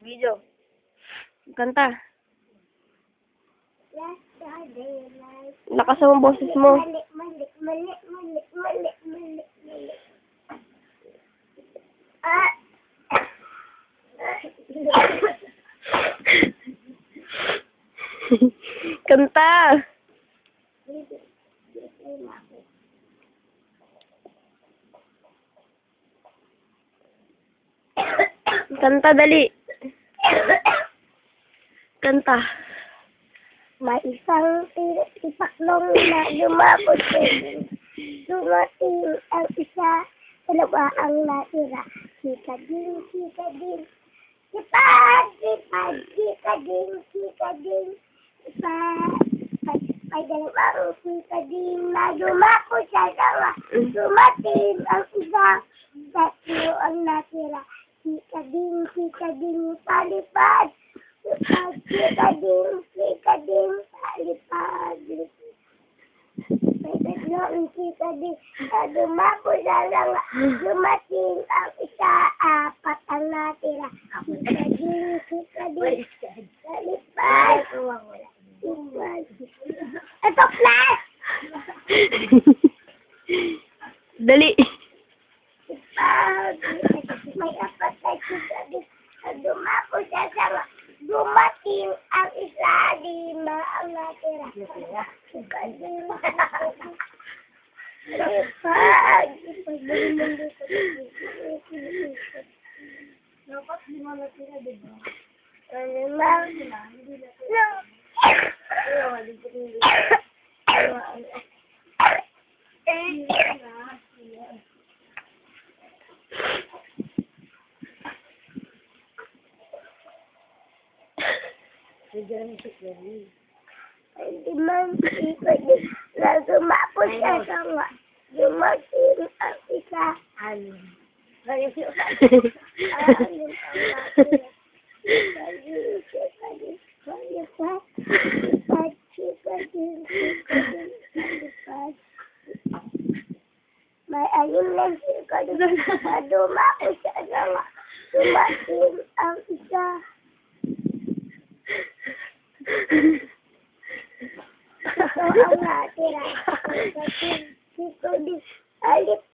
Video. Kanta. Lakas ang boses mo. Kanta. Kanta, dali. Kanta. May isang tipaklong na lumabot din. Dumating ang isa, dalawa ang natira. Sika din. Sipad. Sika din. May dalawang sika din na lumapot sa dalawa. Dumating ang isa, tatlo ang natira. Sika din, palipad. Sika din, palipad. May tatlong sika din na lumapot sa dalawa. Dumating ang isa, apat ang natira. Sika din, palipad. Ito, class! Dali. May apat na sika din na lumapot sa dalawa. Dumating ang isa, lima ang natira. Sika din, palipad. Dapat lima natira, diba? Limang sika din na lumapot sa dalawa. Dumating ang isa. Anim ang natira. May anim na sika din na lumapot sa dalawa. Dumating ang isa. Ito ang natira. Sika din.